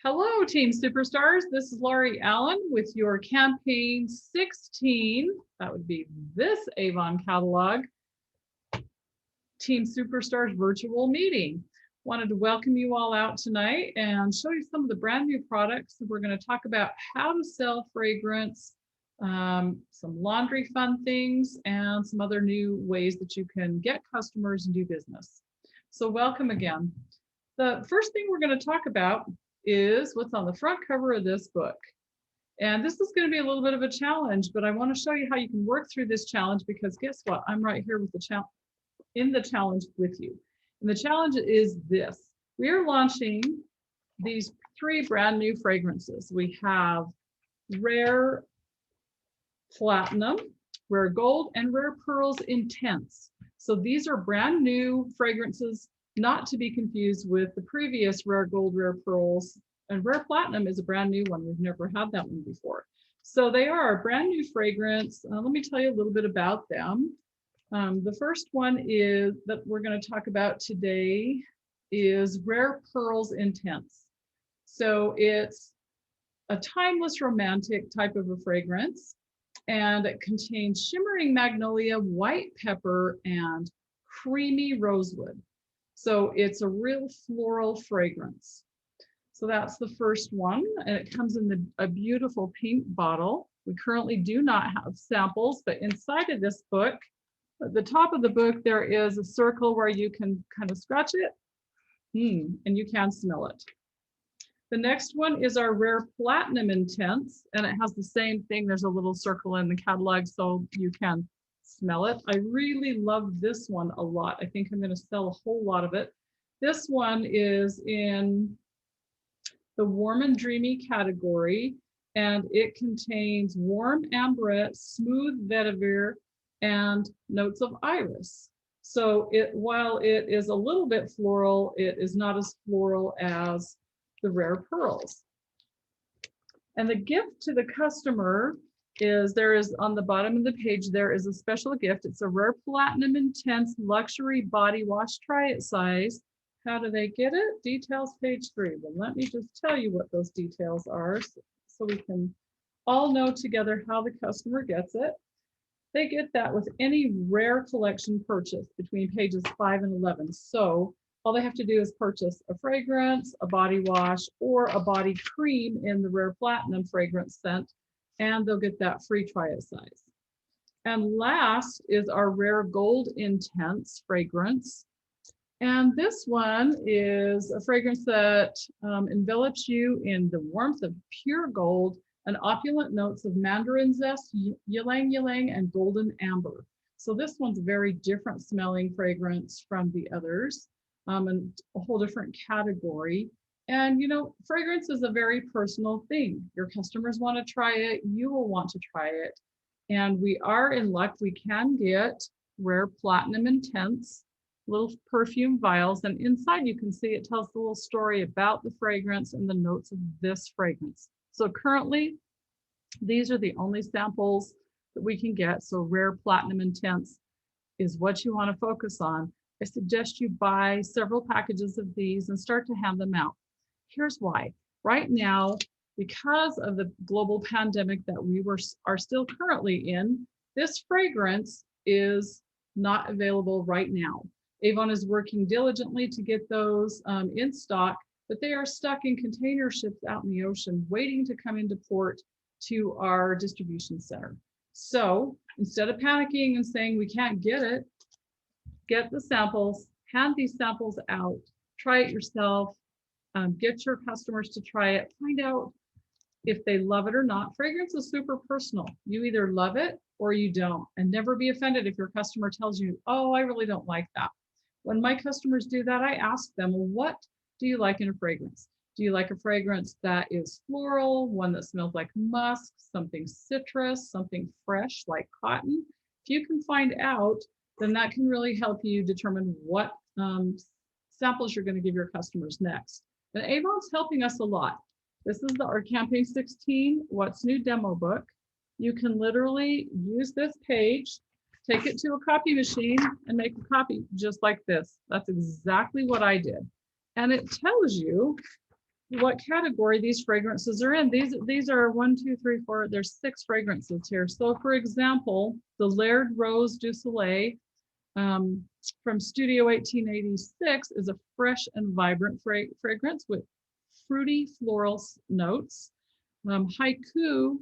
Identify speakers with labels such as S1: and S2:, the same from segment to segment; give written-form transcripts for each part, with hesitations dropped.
S1: Hello, Team Superstars. This is Laurie Allen with your campaign 16. That would be this Avon catalog Team Superstars virtual meeting. Wanted to welcome you all out tonight and show you some of the brand new products. We're going to talk about how to sell fragrance, some laundry fun things, and some other new ways that you can get customers and do business. So welcome again. The first thing we're going to talk about is what's on the front cover of this book. And this is going to be a little bit of a challenge, but I want to show you how you can work through this challenge, because guess what? I'm right here with the challenge with you. And the challenge is this. We are launching these 3 brand new fragrances. We have Rare Platinum, Rare Gold, and Rare Pearls Intense. So these are brand new fragrances, not to be confused with the previous Rare Gold, Rare Pearls, and Rare Platinum is a brand new one. We've never had that one before. So they are a brand new fragrance. Let me tell you a little bit about them. The first one is that we're going to talk about today is Rare Pearls Intense. So it's a timeless romantic type of a fragrance, and it contains shimmering magnolia, white pepper, and creamy rosewood. So it's a real floral fragrance. So that's the first one, and it comes in a beautiful pink bottle. We currently do not have samples, but inside of this book, at the top of the book, there is a circle where you can kind of scratch it, and you can smell it. The next one is our Rare Platinum Intense, and it has the same thing. There's a little circle in the catalog, so you can smell it. I really love this one a lot. I think I'm going to sell a whole lot of it. This one is in the warm and dreamy category, and it contains warm amberette, smooth vetiver, and notes of iris. So while it is a little bit floral, it is not as floral as the Rare Pearls. And the gift to the customer is there is on the bottom of the page, there is a special gift. It's a Rare Platinum Intense Luxury Body Wash. Try it size. How do they get it? Details, page 3. Well, let me just tell you what those details are so we can all know together how the customer gets it. They get that with any Rare collection purchase between pages 5 and 11. So all they have to do is purchase a fragrance, a body wash, or a body cream in the Rare Platinum fragrance scent, and they'll get that free try it size. And last is our Rare Gold Intense fragrance. And this one is a fragrance that envelops you in the warmth of pure gold and opulent notes of mandarin zest, ylang ylang, and golden amber. So this one's a very different smelling fragrance from the others, and a whole different category. And you know, fragrance is a very personal thing. Your customers want to try it, you will want to try it. And we are in luck, we can get Rare Platinum Intense little perfume vials, and inside you can see it tells the little story about the fragrance and the notes of this fragrance. So currently, these are the only samples that we can get. So Rare Platinum Intense is what you want to focus on. I suggest you buy several packages of these and start to hand them out. Here's why. Right now, because of the global pandemic that we are still currently in, this fragrance is not available right now. Avon is working diligently to get those in stock, but they are stuck in container ships out in the ocean, waiting to come into port to our distribution center. So instead of panicking and saying we can't get it, get the samples, hand these samples out, try it yourself, get your customers to try it, find out if they love it or not. Fragrance is super personal. You either love it or you don't, and never be offended if your customer tells you, oh, I really don't like that. When my customers do that, I ask them, well, what do you like in a fragrance? Do you like a fragrance that is floral, one that smells like musk, something citrus, something fresh like cotton? If you can find out, then that can really help you determine what samples you're going to give your customers next. And Avon's helping us a lot. This is our Campaign 16 What's New demo book. You can literally use this page, take it to a copy machine, and make a copy just like this. That's exactly what I did. And it tells you what category these fragrances are in. These are 1, 2, 3, 4, there's 6 fragrances here. So for example, the Laird Rose du Soleil from Studio 1886 is a fresh and vibrant fragrance with fruity floral notes. Haiku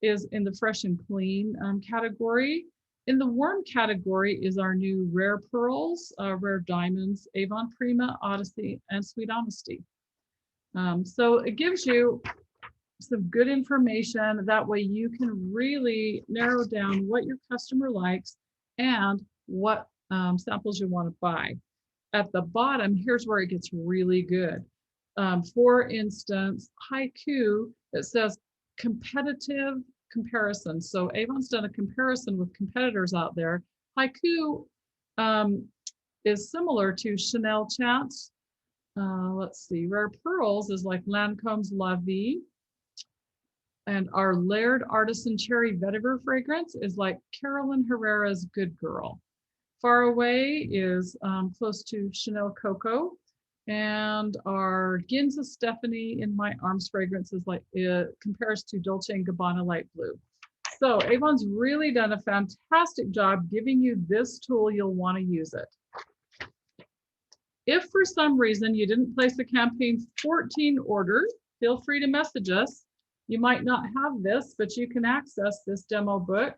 S1: is in the fresh and clean category. In the warm category is our new Rare Pearls, Rare Diamonds, Avon Prima, Odyssey, and Sweet Honesty. So it gives you some good information. That way you can really narrow down what your customer likes and what samples you want to buy. At the bottom, here's where it gets really good. For instance, Haiku, it says competitive comparison. So Avon's done a comparison with competitors out there. Haiku is similar to Chanel Chance. Let's see, Rare Pearls is like Lancome's La Vie. And our Laird Artisan Cherry Vetiver fragrance is like Carolyn Herrera's Good Girl. Far Away is close to Chanel Coco. And our Ginza Stephanie in My Arms fragrance is like, it compares to Dolce & Gabbana Light Blue. So Avon's really done a fantastic job giving you this tool. You'll want to use it. If for some reason you didn't place a campaign 14 order, feel free to message us. You might not have this, but you can access this demo book.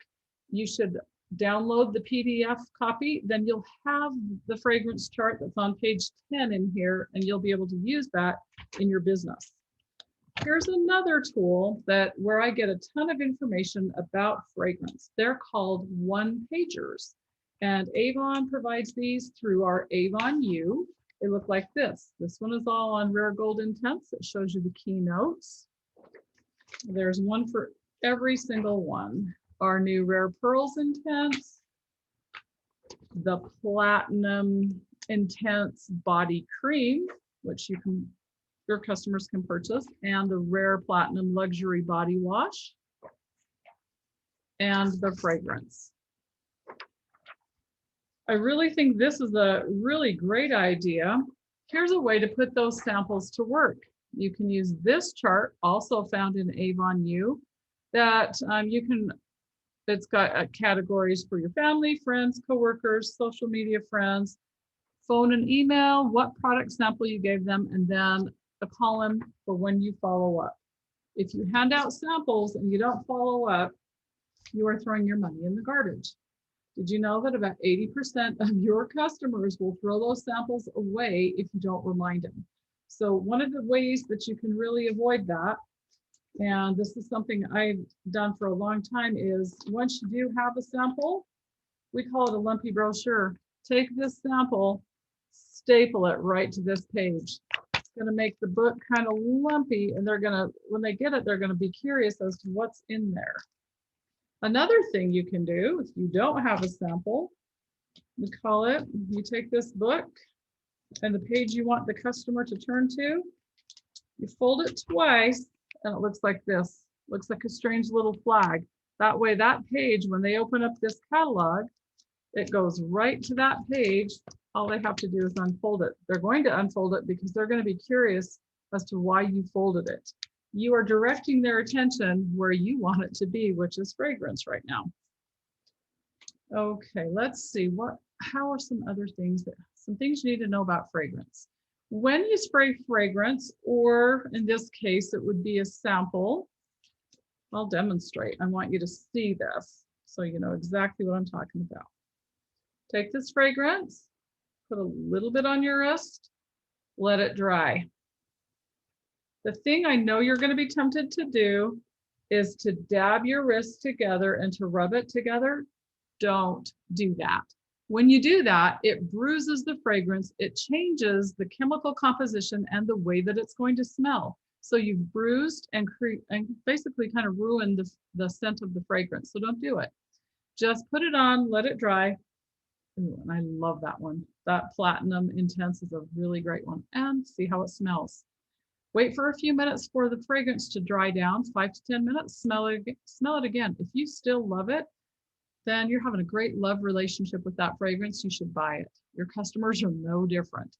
S1: You should download the PDF copy, then you'll have the fragrance chart that's on page 10 in here, and you'll be able to use that in your business. Here's another tool where I get a ton of information about fragrance. They're called one-pagers, and Avon provides these through our Avon U. They look like this. This one is all on Rare Gold Intense. It shows you the keynotes. There's one for every single one. Our new Rare Pearls Intense, the Platinum Intense Body Cream, which your customers can purchase, and the Rare Platinum Luxury Body Wash, and the fragrance. I really think this is a really great idea. Here's a way to put those samples to work. You can use this chart, also found in Avon U, that it's got categories for your family, friends, coworkers, social media friends, phone and email, what product sample you gave them, and then a column for when you follow up. If you hand out samples and you don't follow up, you are throwing your money in the garbage. Did you know that about 80% of your customers will throw those samples away if you don't remind them? So one of the ways that you can really avoid that, and this is something I've done for a long time, is once you do have a sample, we call it a lumpy brochure. Take this sample, staple it right to this page. It's going to make the book kind of lumpy, and when they get it, they're going to be curious as to what's in there. Another thing you can do, if you don't have a sample, you take this book and the page you want the customer to turn to, you fold it twice, and it looks like this. Looks like a strange little flag. That way, that page, when they open up this catalog, it goes right to that page. All they have to do is unfold it. They're going to unfold it because they're going to be curious as to why you folded it. You are directing their attention where you want it to be, which is fragrance right now. Okay, let's see how are some other things some things you need to know about fragrance. When you spray fragrance, or in this case, it would be a sample. I'll demonstrate. I want you to see this so you know exactly what I'm talking about. Take this fragrance, put a little bit on your wrist, let it dry. The thing I know you're going to be tempted to do is to dab your wrists together and to rub it together. Don't do that. When you do that, it bruises the fragrance. It changes the chemical composition and the way that it's going to smell. So you've bruised and basically kind of ruined the scent of the fragrance. So don't do it. Just put it on, let it dry. Ooh, and I love that one. That Platinum Intense is a really great one. And see how it smells. Wait for a few minutes for the fragrance to dry down, 5 to 10 minutes, smell it again. If you still love it, then you're having a great love relationship with that fragrance. You should buy it. Your customers are no different.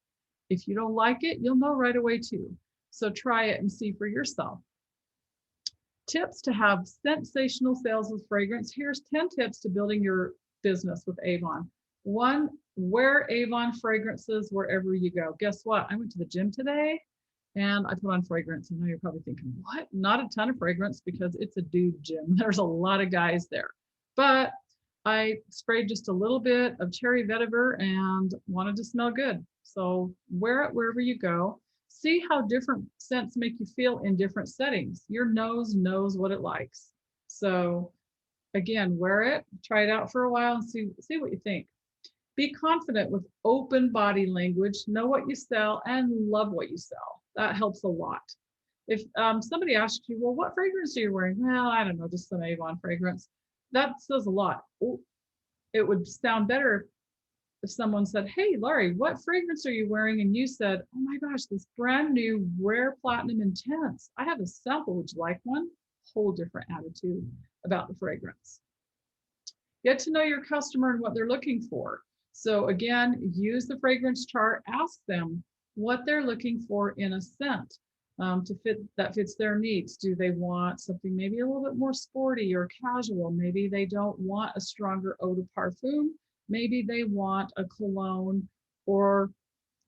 S1: If you don't like it, you'll know right away too. So try it and see for yourself. Tips to have sensational sales with fragrance. Here's 10 tips to building your business with Avon. 1, wear Avon fragrances wherever you go. Guess what? I went to the gym today and I put on fragrance. I know you're probably thinking, what? Not a ton of fragrance because it's a dude gym. There's a lot of guys there. But I sprayed just a little bit of cherry vetiver and wanted to smell good. So wear it wherever you go. See how different scents make you feel in different settings. Your nose knows what it likes. So again, wear it, try it out for a while and see what you think. Be confident with open body language, know what you sell and love what you sell. That helps a lot. If somebody asks you, well, what fragrance are you wearing? Well, I don't know, just some Avon fragrance. That says a lot. It would sound better if someone said, hey, Laurie, what fragrance are you wearing? And you said, oh my gosh, this brand new Rare Platinum Intense. I have a sample. Would you like one? Whole different attitude about the fragrance. Get to know your customer and what they're looking for. So again, use the fragrance chart. Ask them what they're looking for in a scent that fits their needs. Do they want something maybe a little bit more sporty or casual? Maybe they don't want a stronger eau de parfum. Maybe they want a cologne or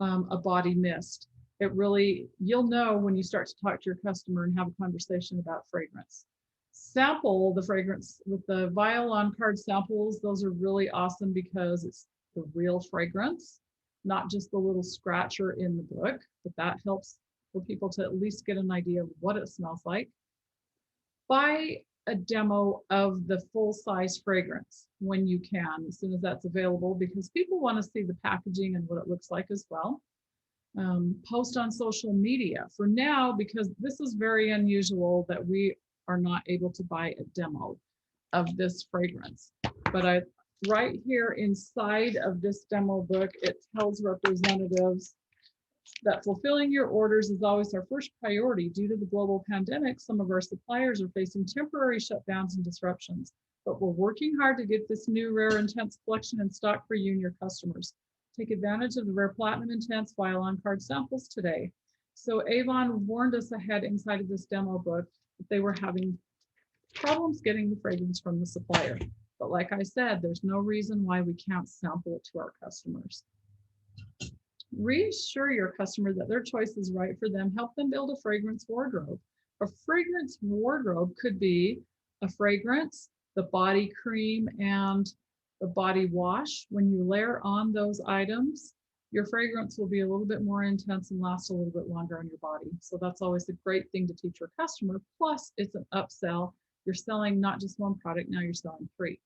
S1: a body mist. You'll know when you start to talk to your customer and have a conversation about fragrance. Sample the fragrance with the vial on card samples. Those are really awesome because it's the real fragrance, not just the little scratcher in the book, but that helps for people to at least get an idea of what it smells like. Buy a demo of the full-size fragrance when you can, as soon as that's available, because people want to see the packaging and what it looks like as well. Post on social media. For now, because this is very unusual that we are not able to buy a demo of this fragrance. But right here inside of this demo book, it tells representatives that fulfilling your orders is always our first priority. Due to the global pandemic, some of our suppliers are facing temporary shutdowns and disruptions, but we're working hard to get this new Rare Intense collection in stock for you and your customers. Take advantage of the Rare Platinum Intense vial on card samples today. So Avon warned us ahead inside of this demo book that they were having problems getting the fragrance from the supplier. But like I said, there's no reason why we can't sample it to our customers. Reassure your customer that their choice is right for them. Help them build a fragrance wardrobe. A fragrance wardrobe could be a fragrance, the body cream, and the body wash. When you layer on those items, your fragrance will be a little bit more intense and last a little bit longer on your body. So that's always a great thing to teach your customer. Plus, it's an upsell. You're selling not just one product, now you're selling 3.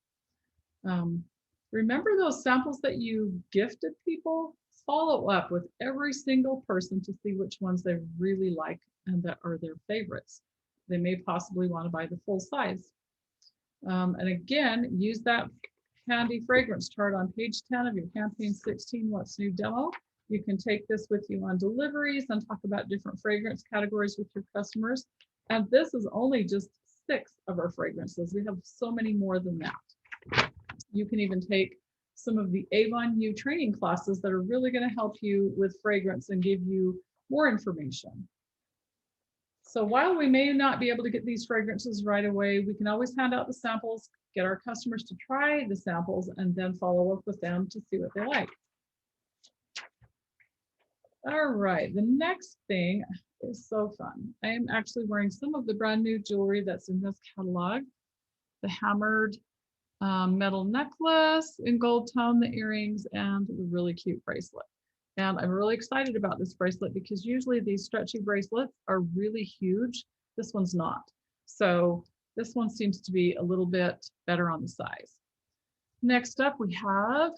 S1: Remember those samples that you gifted people? Follow up with every single person to see which ones they really like and that are their favorites. They may possibly want to buy the full size. And again, use that handy fragrance chart on page 10 of your Campaign 16 What's New demo. You can take this with you on deliveries and talk about different fragrance categories with your customers. And this is only just 6 of our fragrances. We have so many more than that. You can even take some of the Avon U training classes that are really going to help you with fragrance and give you more information. So while we may not be able to get these fragrances right away, we can always hand out the samples, get our customers to try the samples, and then follow up with them to see what they like. All right, the next thing is so fun. I am actually wearing some of the brand new jewelry that's in this catalog. The hammered metal necklace in gold tone, the earrings, and the really cute bracelet. And I'm really excited about this bracelet because usually these stretchy bracelets are really huge. This one's not. So this one seems to be a little bit better on the size. Next up we have,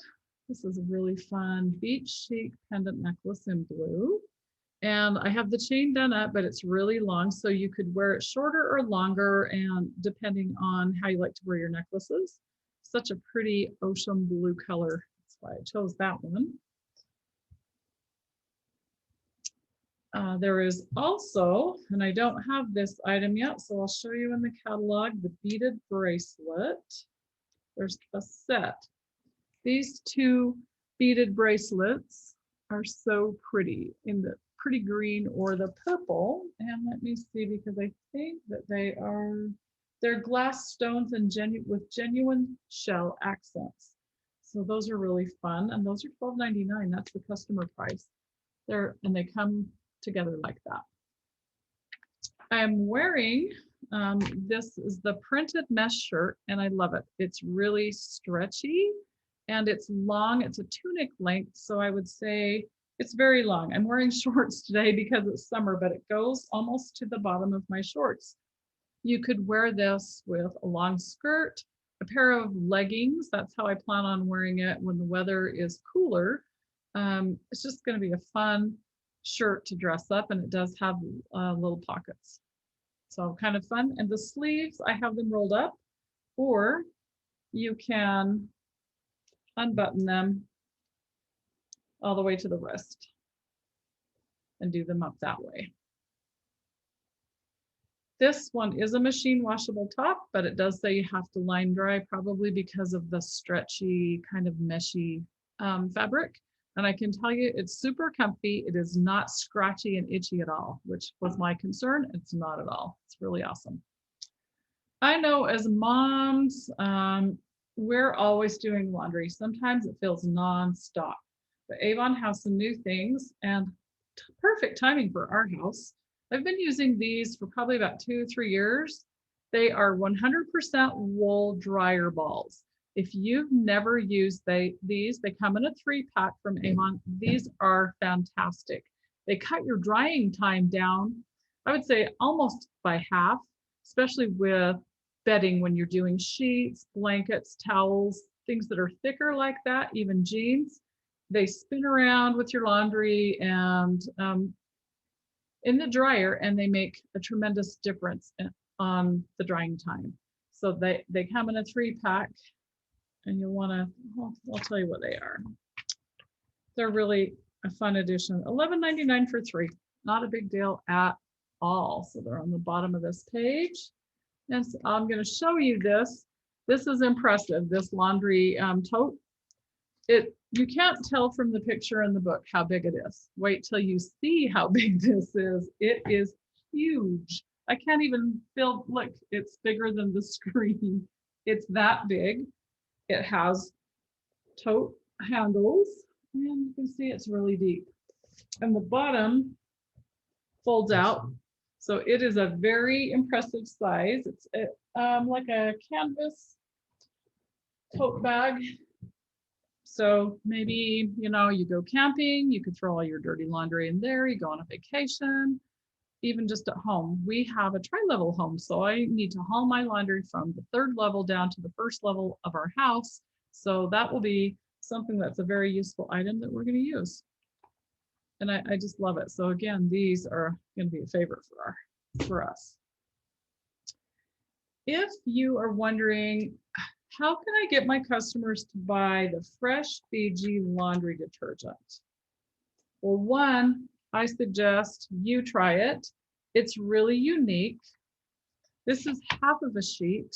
S1: this is a really fun beach chic pendant necklace in blue. And I have the chain done up, but it's really long, so you could wear it shorter or longer, and depending on how you like to wear your necklaces. Such a pretty ocean blue color. That's why I chose that one. There is also, and I don't have this item yet, so I'll show you in the catalog, the beaded bracelet. There's a set. These 2 beaded bracelets are so pretty in the pretty green or the purple. And let me see, because I think that they're glass stones and with genuine shell accents. So those are really fun. And those are $12.99. That's the customer price. And they come together like that. I'm wearing, this is the printed mesh shirt, and I love it. It's really stretchy and it's long. It's a tunic length, so I would say it's very long. I'm wearing shorts today because it's summer, but it goes almost to the bottom of my shorts. You could wear this with a long skirt, a pair of leggings. That's how I plan on wearing it when the weather is cooler. It's just going to be a fun shirt to dress up, and it does have little pockets. So kind of fun. And the sleeves, I have them rolled up, or you can unbutton them all the way to the wrist and do them up that way. This one is a machine washable top, but it does say you have to line dry, probably because of the stretchy kind of meshy fabric. And I can tell you it's super comfy. It is not scratchy and itchy at all, which was my concern. It's not at all. It's really awesome. I know as moms, we're always doing laundry. Sometimes it feels nonstop, but Avon has some new things and perfect timing for our house. I've been using these for probably about 2 or 3 years. They are 100% wool dryer balls. If you've never used these, they come in a 3-pack from Avon. These are fantastic. They cut your drying time down, I would say almost by half, especially with bedding when you're doing sheets, blankets, towels, things that are thicker like that, even jeans. They spin around with your laundry and in the dryer, and they make a tremendous difference on the drying time. So they come in a 3-pack, and you'll want to, I'll tell you what they are. They're really a fun addition. $11.99 for 3, not a big deal at all. So they're on the bottom of this page. And so I'm going to show you this. This is impressive, this laundry tote. You can't tell from the picture in the book how big it is. Wait till you see how big this is. It is huge. I can't even feel, look, it's bigger than the screen. It's that big. It has tote handles, and you can see it's really deep. And the bottom folds out. So it is a very impressive size. It's like a canvas tote bag. So maybe, you know, you go camping, you could throw all your dirty laundry in there, you go on a vacation, even just at home. We have a tri-level home, so I need to haul my laundry from the 3rd level down to the 1st level of our house. So that will be something that's a very useful item that we're going to use. And I just love it. So again, these are going to be a favorite for us. If you are wondering, how can I get my customers to buy the Fresh Fiji laundry detergent? Well, one, I suggest you try it. It's really unique. This is half of a sheet.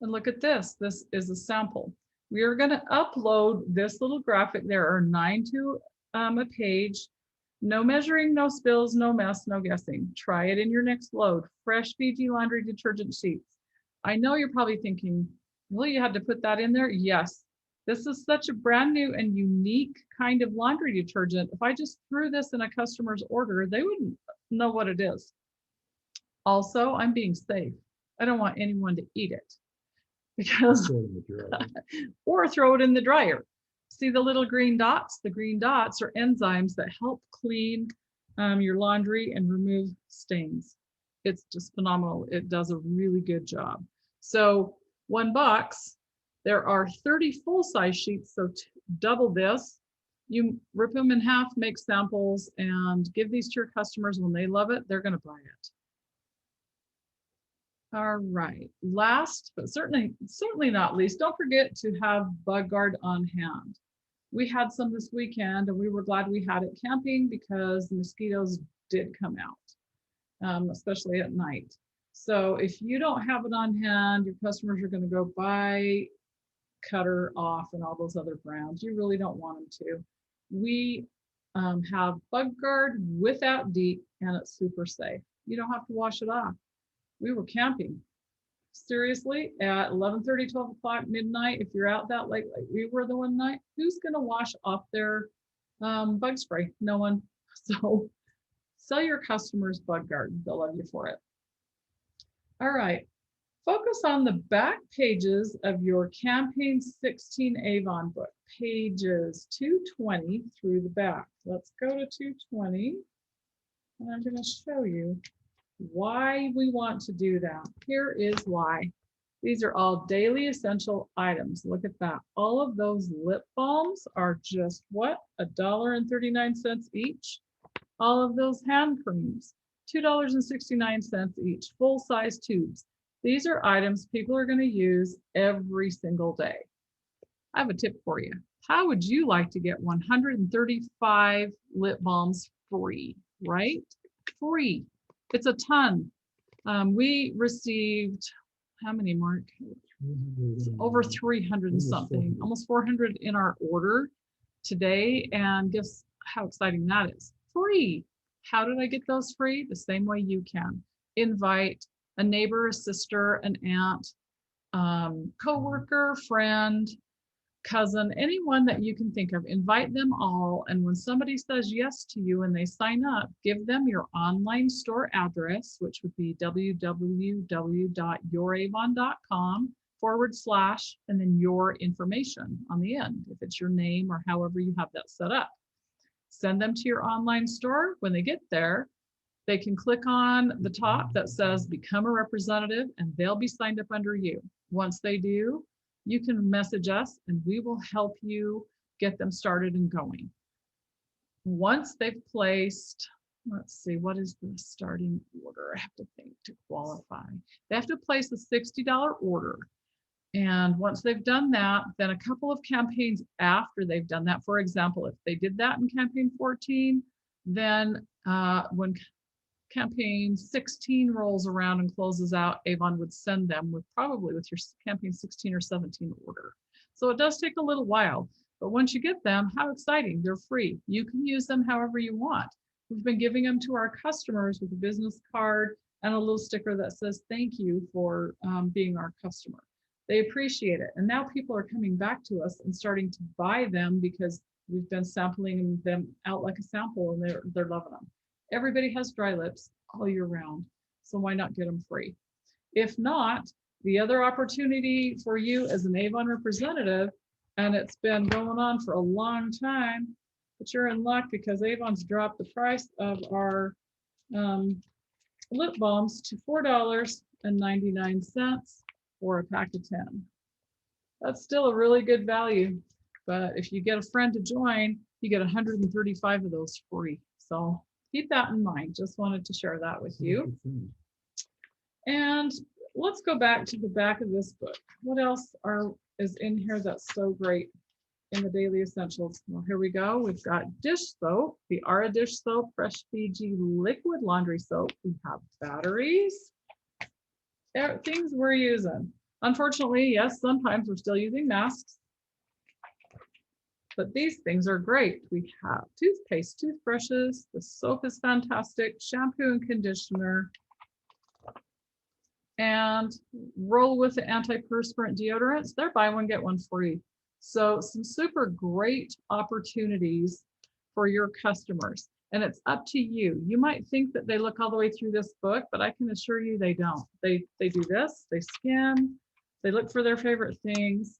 S1: And look at this. This is a sample. We are going to upload this little graphic. There are 9 to a page. No measuring, no spills, no mess, no guessing. Try it in your next load. Fresh Fiji laundry detergent sheets. I know you're probably thinking, well, you had to put that in there? Yes. This is such a brand new and unique kind of laundry detergent. If I just threw this in a customer's order, they wouldn't know what it is. Also, I'm being safe. I don't want anyone to eat it because, or throw it in the dryer. See the little green dots? The green dots are enzymes that help clean your laundry and remove stains. It's just phenomenal. It does a really good job. So 1 box, there are 30 full-size sheets, so double this. You rip them in half, make samples, and give these to your customers. When they love it, they're going to buy it. All right, last but certainly not least, don't forget to have bug guard on hand. We had some this weekend, and we were glad we had it camping because the mosquitoes did come out, especially at night. So if you don't have it on hand, your customers are going to go buy Cutter Off and all those other brands. You really don't want them to. We have bug guard without DEET, and it's super safe. You don't have to wash it off. We were camping. Seriously, at 11:30, 12 o'clock, midnight, if you're out that late, like we were the one night, who's going to wash off their bug spray? No one. So sell your customers bug guard. They'll love you for it. All right. Focus on the back pages of your Campaign 16 Avon book, pages 220 through the back. Let's go to 220, and I'm going to show you why we want to do that. Here is why. These are all daily essential items. Look at that. All of those lip balms are just what? $1.39 each. All of those hand creams, $2.69 each, full-size tubes. These are items people are going to use every single day. I have a tip for you. How would you like to get 135 lip balms free, right? Free. It's a ton. We received, how many, Mark? Over 300 and something, almost 400 in our order today. And guess how exciting that is? Free. How did I get those free? The same way you can. Invite a neighbor, a sister, an aunt, coworker, friend, cousin, anyone that you can think of. Invite them all. And when somebody says yes to you and they sign up, give them your online store address, which would be www.youravon.com / and then your information on the end, if it's your name or however you have that set up. Send them to your online store. When they get there, they can click on the top that says become a representative, and they'll be signed up under you. Once they do, you can message us and we will help you get them started and going. Once they've placed, let's see, what is the starting order? I have to think to qualify. They have to place a $60 order. And once they've done that, then a couple of campaigns after they've done that, for example, if they did that in campaign 14, then when campaign 16 rolls around and closes out, Avon would send them with probably with your campaign 16 or 17 order. So it does take a little while, but once you get them, how exciting, they're free. You can use them however you want. We've been giving them to our customers with a business card and a little sticker that says, thank you for being our customer. They appreciate it. And now people are coming back to us and starting to buy them because we've been sampling them out like a sample, and they're loving them. Everybody has dry lips all year round, so why not get them free? If not, the other opportunity for you as an Avon representative, and it's been going on for a long time, but you're in luck because Avon's dropped the price of our lip balms to $4.99 for a pack of 10. That's still a really good value, but if you get a friend to join, you get 135 of those free. So keep that in mind. Just wanted to share that with you. And let's go back to the back of this book. What else is in here that's so great in the daily essentials? Well, here we go. We've got dish soap, the Ara dish soap, Fresh Fiji liquid laundry soap. We have batteries, things we're using. Unfortunately, yes, sometimes we're still using masks, but these things are great. We have toothpaste, toothbrushes, the soap is fantastic, shampoo and conditioner, and roll with the antiperspirant deodorants. They're buy one, get one free. So some super great opportunities for your customers. And it's up to you. You might think that they look all the way through this book, but I can assure you they don't. They do this, they skim, they look for their favorite things,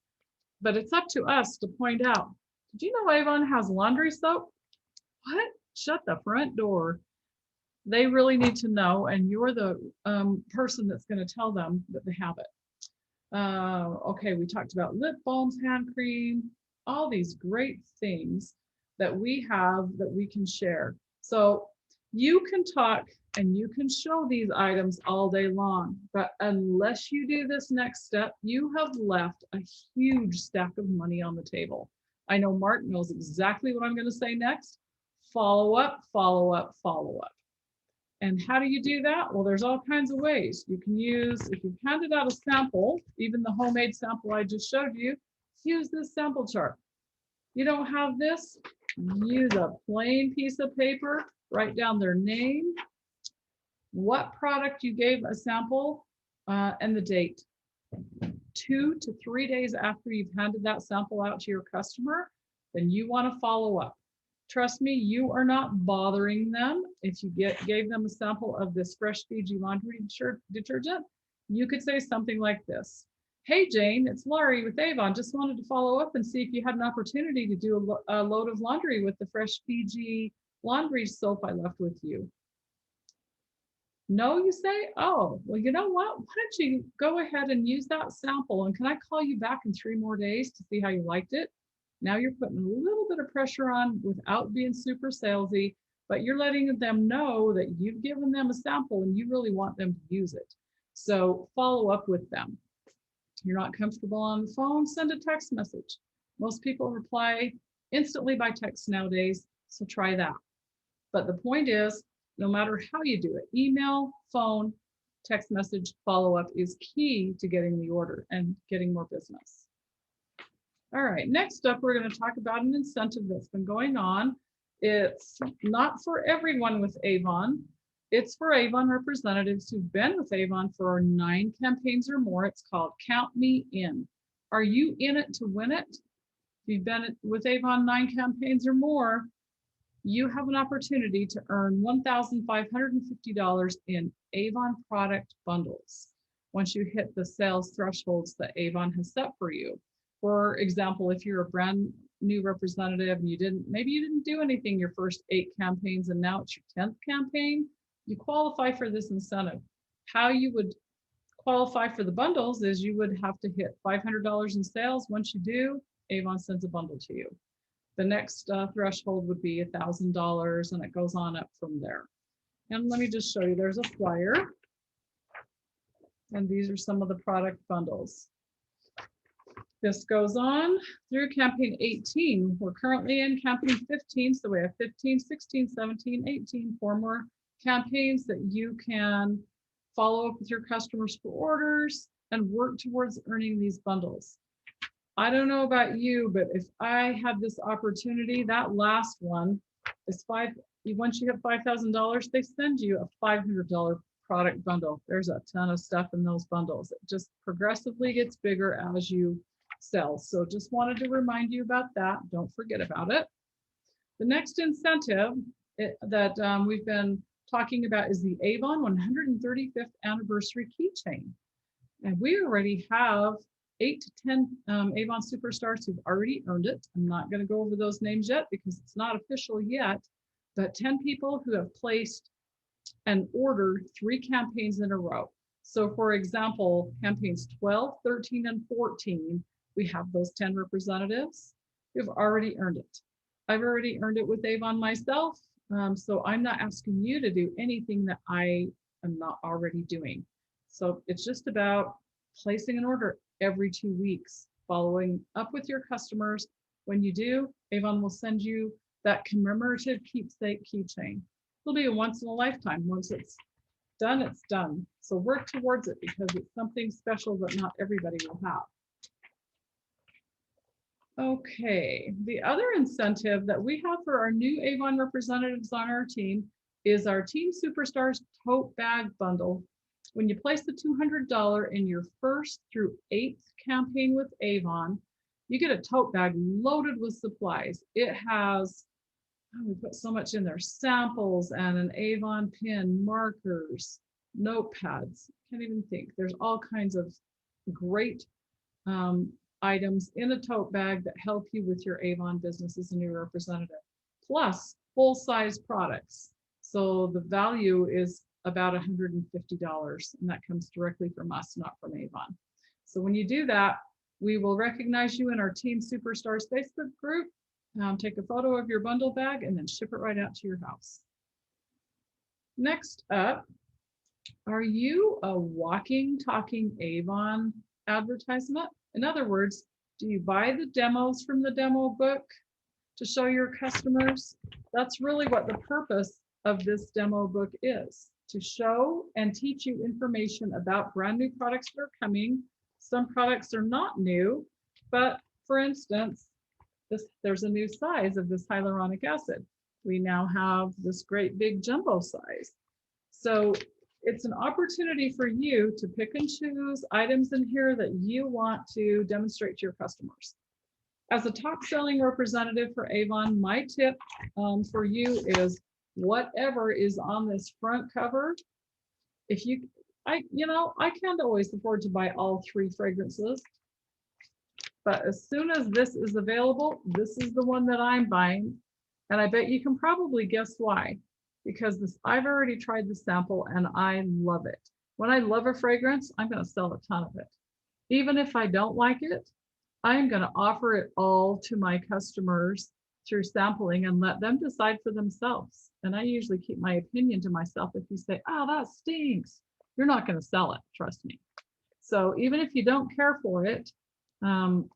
S1: but it's up to us to point out, did you know Avon has laundry soap? What? Shut the front door. They really need to know, and you're the person that's going to tell them that they have it. Okay, we talked about lip balms, hand cream, all these great things that we have that we can share. So you can talk and you can show these items all day long, but unless you do this next step, you have left a huge stack of money on the table. I know Mark knows exactly what I'm going to say next. Follow up, follow up, follow up. And how do you do that? Well, there's all kinds of ways. You can use, if you've handed out a sample, even the homemade sample I just showed you, use this sample chart. You don't have this? Use a plain piece of paper, write down their name, what product you gave a sample, and the date. 2 to 3 days after you've handed that sample out to your customer, then you want to follow up. Trust me, you are not bothering them. If you gave them a sample of this fresh Fiji laundry detergent, you could say something like this. Hey, Jane, it's Laurie with Avon. Just wanted to follow up and see if you had an opportunity to do a load of laundry with the fresh Fiji laundry soap I left with you. No, you say? Oh, well, you know what? Why don't you go ahead and use that sample, and can I call you back in 3 more days to see how you liked it? Now you're putting a little bit of pressure on without being super salesy, but you're letting them know that you've given them a sample and you really want them to use it. So follow up with them. You're not comfortable on the phone, send a text message. Most people reply instantly by text nowadays, so try that. But the point is, no matter how you do it, email, phone, text message, follow-up is key to getting the order and getting more business. All right, next up, we're going to talk about an incentive that's been going on. It's not for everyone with Avon. It's for Avon representatives who've been with Avon for 9 campaigns or more. It's called Count Me In. Are you in it to win it? If you've been with Avon 9 campaigns or more, you have an opportunity to earn $1,550 in Avon product bundles once you hit the sales thresholds that Avon has set for you. For example, if you're a brand new representative and maybe you didn't do anything your first 8 campaigns and now it's your 10th campaign, you qualify for this incentive. How you would qualify for the bundles is you would have to hit $500 in sales. Once you do, Avon sends a bundle to you. The next threshold would be $1,000, and it goes on up from there. And let me just show you, there's a flyer. And these are some of the product bundles. This goes on through campaign 18. We're currently in campaign 15, so we have 15, 16, 17, 18, 4 more campaigns that you can follow up with your customers for orders and work towards earning these bundles. I don't know about you, but if I had this opportunity, that last one is once you hit $5,000, they send you a $500 product bundle. There's a ton of stuff in those bundles. It just progressively gets bigger as you sell. So just wanted to remind you about that. Don't forget about it. The next incentive that we've been talking about is the Avon 135th anniversary keychain. And we already have 8 to 10 Avon superstars who've already earned it. I'm not going to go over those names yet because it's not official yet, but 10 people who have placed and ordered 3 campaigns in a row. So for example, campaigns 12, 13, and 14, we have those 10 representatives who've already earned it. I've already earned it with Avon myself, so I'm not asking you to do anything that I am not already doing. So it's just about placing an order every 2 weeks, following up with your customers. When you do, Avon will send you that commemorative keepsake keychain. It'll be a once in a lifetime. Once it's done, it's done. So work towards it because it's something special that not everybody will have. Okay, the other incentive that we have for our new Avon representatives on our team is our Team Superstars tote bag bundle. When you place the $200 in your first through 8th campaign with Avon, you get a tote bag loaded with supplies. It has, we put so much in there, samples and an Avon pin, markers, notepads. Can't even think. There's all kinds of great items in a tote bag that help you with your Avon business as a new representative, plus full-size products. So the value is about $150, and that comes directly from us, not from Avon. So when you do that, we will recognize you in our Team Superstars Facebook group, take a photo of your bundle bag, and then ship it right out to your house. Next up, are you a walking, talking Avon advertisement? In other words, do you buy the demos from the demo book to show your customers? That's really what the purpose of this demo book is, to show and teach you information about brand new products that are coming. Some products are not new, but for instance, there's a new size of this hyaluronic acid. We now have this great big jumbo size. So it's an opportunity for you to pick and choose items in here that you want to demonstrate to your customers. As a top selling representative for Avon, my tip for you is whatever is on this front cover. If you, I can't always afford to buy all 3 fragrances, but as soon as this is available, this is the one that I'm buying. And I bet you can probably guess why. Because I've already tried the sample and I love it. When I love a fragrance, I'm going to sell a ton of it. Even if I don't like it, I'm going to offer it all to my customers through sampling and let them decide for themselves. And I usually keep my opinion to myself. If you say, oh, that stinks, you're not going to sell it, trust me. So even if you don't care for it,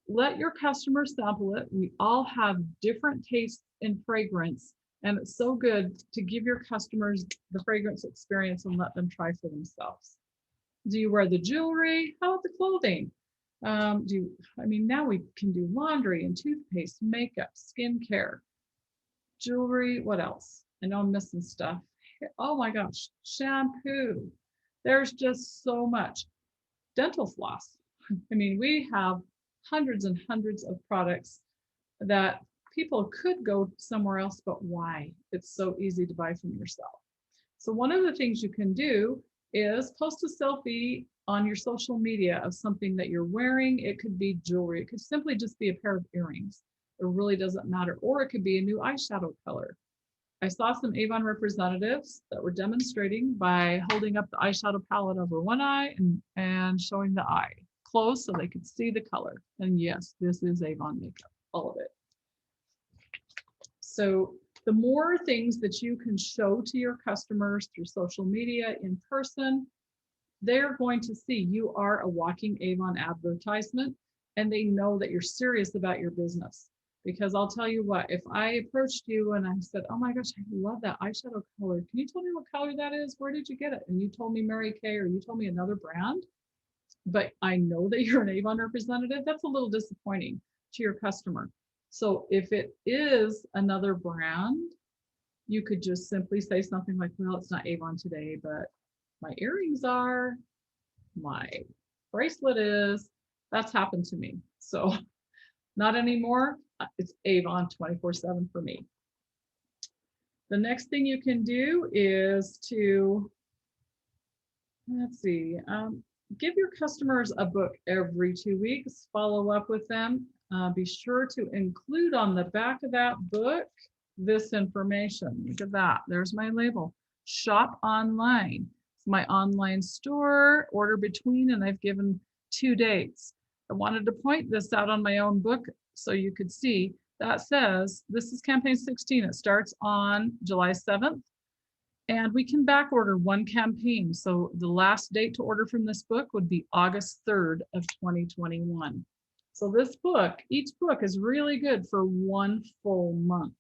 S1: let your customers sample it. We all have different tastes in fragrance. And it's so good to give your customers the fragrance experience and let them try for themselves. Do you wear the jewelry? How about the clothing? Now we can do laundry and toothpaste, makeup, skincare, jewelry. What else? I know I'm missing stuff. Oh my gosh, shampoo. There's just so much. Dental floss. We have hundreds and hundreds of products that people could go somewhere else, but why? It's so easy to buy from yourself. So one of the things you can do is post a selfie on your social media of something that you're wearing. It could be jewelry. It could simply just be a pair of earrings. It really doesn't matter. Or it could be a new eyeshadow color. I saw some Avon representatives that were demonstrating by holding up the eyeshadow palette over one eye and showing the eye close so they could see the color. And yes, this is Avon makeup, all of it. So the more things that you can show to your customers through social media, in person, they're going to see you are a walking Avon advertisement, and they know that you're serious about your business. Because I'll tell you what, if I approached you and I said, oh my gosh, I love that eyeshadow color. Can you tell me what color that is? Where did you get it? And you told me Mary Kay, or you told me another brand, but I know that you're an Avon representative, that's a little disappointing to your customer. So if it is another brand, you could just simply say something like, well, it's not Avon today, but my earrings are, my bracelet is. That's happened to me. So not anymore. It's Avon 24/7 for me. The next thing you can do is to, give your customers a book every 2 weeks, follow up with them. Be sure to include on the back of that book this information. Look at that. There's my label. Shop online. It's my online store. Order between, and I've given 2 dates. I wanted to point this out on my own book so you could see. That says this is campaign 16. It starts on July 7th. And we can back order 1 campaign. So the last date to order from this book would be August 3rd of 2021. So this book, each book is really good for 1 full month.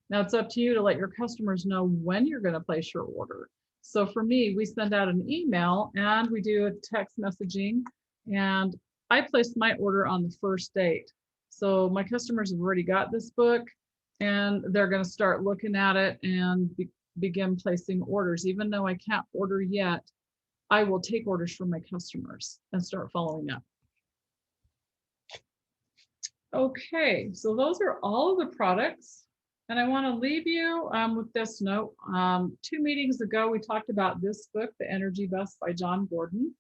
S1: Now it's up to you to let your customers know when you're going to place your order. So for me, we send out an email and we do a text messaging, and I placed my order on the first date. So my customers have already got this book and they're going to start looking at it and begin placing orders. Even though I can't order yet, I will take orders from my customers and start following up. Okay, so those are all of the products. And I want to leave you with this note. 2 meetings ago, we talked about this book, The Energy Bus by John Gordon.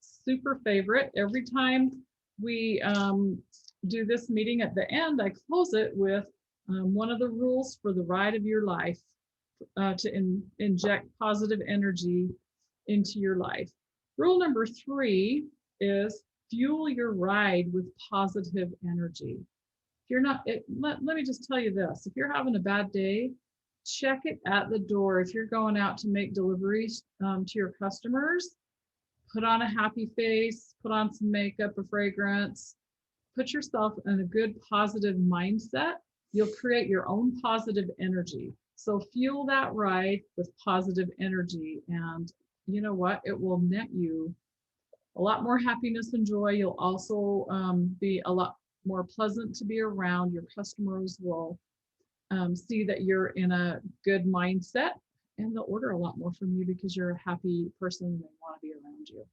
S1: Super favorite. Every time we do this meeting, at the end, I close it with one of the rules for the ride of your life to inject positive energy into your life. Rule number 3 is fuel your ride with positive energy. If you're not, let me just tell you this. If you're having a bad day, check it at the door. If you're going out to make deliveries to your customers, put on a happy face, put on some makeup, a fragrance, put yourself in a good positive mindset. You'll create your own positive energy. So fuel that ride with positive energy. And you know what? It will net you a lot more happiness and joy. You'll also be a lot more pleasant to be around. Your customers will see that you're in a good mindset, and they'll order a lot more from you because you're a happy person and they want to be around you.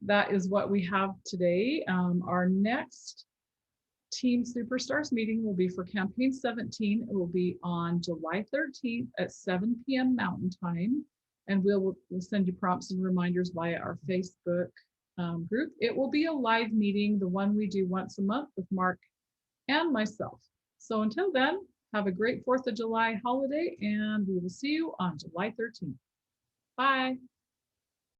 S1: That is what we have today. Our next Team Superstars meeting will be for campaign 17. It will be on July 13th at 7 p.m. Mountain Time. And we'll send you prompts and reminders via our Facebook group. It will be a live meeting, the one we do once a month with Mark and myself. So until then, have a great 4th of July holiday, and we will see you on July 13th. Bye.